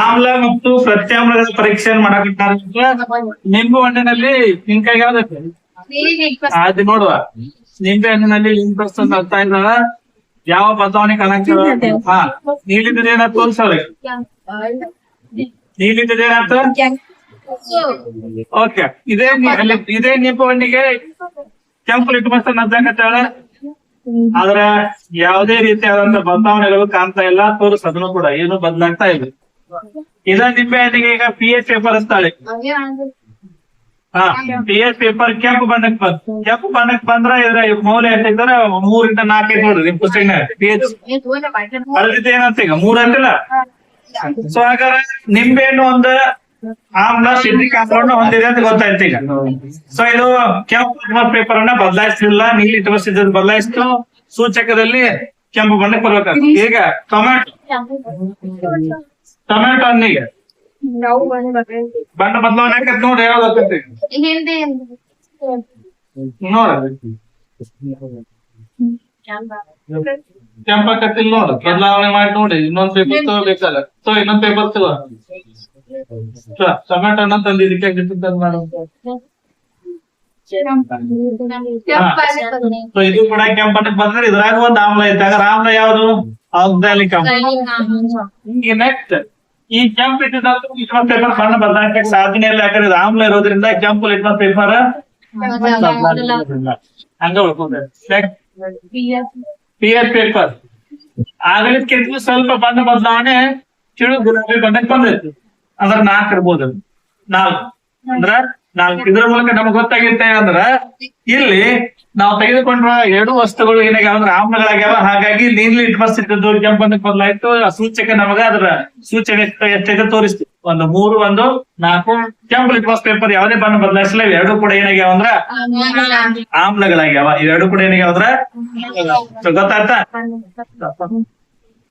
ಆಮ್ಲ ಮತ್ತು ಪ್ರತ್ಯಾಮ್ಲಗಳ ಪರೀಕ್ಷೆಯನ್ನು ಮಾಡಕತ್ತಾರ. ನಿಂಬು ಹಣ್ಣಿನಲ್ಲಿ ನಿನ್ ಕೈಗೆ ಯಾವ್ದೈತೆ ಅದು ನೋಡುವ. ನಿಂಬೆ ಹಣ್ಣಿನಲ್ಲಿ ಲಿಂಪಸ್ ಅಂತ ಅರ್ಥ ಇಲ್ಲ. ಯಾವ ಬದಲಾವಣೆ ಕಾಣಾಗ್ತದ? ಹಾ, ನೀಲಿದ್ರೆ ಏನಾಗ್ತ ತೋರ್ಸವ್ರಿ. ನೀಲಿದ್ರೆ ಏನಾಗ್ತ? ಓಕೆ. ಇದೇ ನಿಂಬು ಹಣ್ಣಿಗೆ ಕೆಂಪು ಲಿಟ್ಮಸ್ ನದ್ದಾಗತ್ತಾಳ. ಆದ್ರ ಯಾವುದೇ ರೀತಿಯಾದಂತ ಬದಲಾವಣೆಗಳು ಕಾಣ್ತಾ ಇಲ್ಲ, ತೋರಿಸೋದನ್ನು ಕೂಡ ಏನು ಬದಲಾಗ್ತಾ ಇಲ್ಲ. ಇದ ನಿಂಬೆ ಹಣ್ಣಿಗೆ ಈಗ pH ಪೇಪರ್ ಅಂತಾಳೆ. pH ಪೇಪರ್ ಕೆಂಪು ಬಣ್ಣಕ್ಕೆ ಬಂದ್ರ ಇದ್ರ ಮೌಲ್ಯ ಎಷ್ಟಿದ್ರೆ 3 ಇಂದ 4 ಐತಿ ನೋಡ್ರಿ ನಿಮ್ ಪುಸ್ತಕ pH. ಅದ್ರದ್ದು ಏನಂತ ಈಗ 3 ಅಂತಿಲ್ಲ. ಸೊ ಹಾಗಾದ್ರೆ ನಿಂಬೆ ಹಣ್ಣು ಒಂದು ಆಮ್ಲ ಸಿಟ್ರಿಕ್ ಆಮ್ಲವನ್ನು ಹೊಂದಿದೆ ಅಂತ ಗೊತ್ತಾಯ್ತು ಈಗ. ಸೊ ಇದು ಕೆಂಪು ಪೇಪರ್ ಅನ್ನ ಬದಲಾಯಿಸಲಿಲ್ಲ, ನೀಲಿ ಇಟ್ಟು ಬದಲಾಯಿಸ್ತು. ಸೂಚಕದಲ್ಲಿ ಕೆಂಪು ಬಣ್ಣಕ್ಕೆ ಬರ್ಬೇಕಾಗ್ತದೆ. ಈಗ ಟೊಮೆಟೊ ಹಣ್ಣಿಗೆ ಬಣ್ಣ ಬದಲಾವಣೆ ಆಕತ್ ನೋಡಿ, ಯಾವ್ದು ನೋಡ್ರಿ ಕೆಂಪಕತ್ತಿಲ್ ನೋಡು, ಬದಲಾವಣೆ ಮಾಡಿ ನೋಡಿ. ಇನ್ನೊಂದ್ ಪೇಪರ್ ತಗೋಬೇಕಲ್ಲ. ಸೊ ಇನ್ನೊಂದ್ ಪೇಪರ್ ತಗೋ. ಟೊಮೆಟೊ ಹಣ್ಣ ತಂದು ಇದಕ್ಕೆ ಇದು ಕೂಡ ಕೆಂಪಣ್ಣಕ್ಕೆ ಬಂದ್ರೆ ಇದ್ರಾಗ ಒಂದು ಆಮ್ಲ ಇದ್ದಾಗ ಆಮ್ಲ ಯಾವುದು? ಆಕ್ಸಾಲಿಕ್ ಆಮ್ಲ. ಈಗ ನೆಕ್ಸ್ಟ್ ಈ ಕೆಂಪು ಲಿಟ್ಮಸ್ ಪೇಪರ್ ಬಣ್ಣ ಬದಲಾಯಿಸಕ್ಕೆ ಸಾಧನೆ ಇಲ್ಲ. ಯಾಕಂದ್ರೆ ಆಮ್ಲ ಇರೋದ್ರಿಂದ ಕೆಂಪು ಲಿಟ್ಮಸ್ ಪೇಪರ್ ಹಂಗ ಉಳ್ಕೊಂಡ್ರೆ. pH ಪೇಪರ್ ಆಗಲಿಕ್ಕಿಂತ ಸ್ವಲ್ಪ ಬಣ್ಣ ಬದಲಾವಣೆ ಚಿಳು ಗುಲಾಬಿ ಬಣ್ಣಕ್ಕೆ ಬಂದೈತಿ. ಅಂದ್ರ 4 ಇರ್ಬೋದು. 4 ಇದ್ರ ಮೂಲಕ ನಮ್ಗೆ ಗೊತ್ತಾಗಿತ್ತೆ ಅಂದ್ರ ಇಲ್ಲಿ ನಾವು ತೆಗೆದುಕೊಂಡ್ರ 2 ವಸ್ತುಗಳು ಏನಾಗ್ಯಾವ ಅಂದ್ರೆ ಆಮ್ಲಗಳಾಗ್ಯಾವ. ಹಾಗಾಗಿ ನೀಲಿ ಲಿಟ್ಮಸ್ ಇದ್ದದ್ದು ಕೆಂಪು ಬಣ್ಣಕ್ಕೆ ಬದಲಾಯ್ತು. ಆ ಸೂಚಕ ನಮಗ ಅದ್ರ ಸೂಚಕ ಎಷ್ಟೈತೆ ತೋರಿಸ್ತೀವಿ. 1 3 1 4. ಕೆಂಪು ಲಿಟ್ಮಸ್ ಪೇಪರ್ ಯಾವುದೇ ಬಣ್ಣ ಬದಲಾಯಿಸಲ್ಲ. ಇವೆರಡು ಕೂಡ ಏನಾಗ್ಯಾವ ಅಂದ್ರ ಆಮ್ಲಗಳಾಗ್ಯಾವ. ಇವೆರಡು ಕೂಡ ಏನಾಗ್ಯಾವ ಅಂದ್ರ ಗೊತ್ತಾಯ್ತಾ?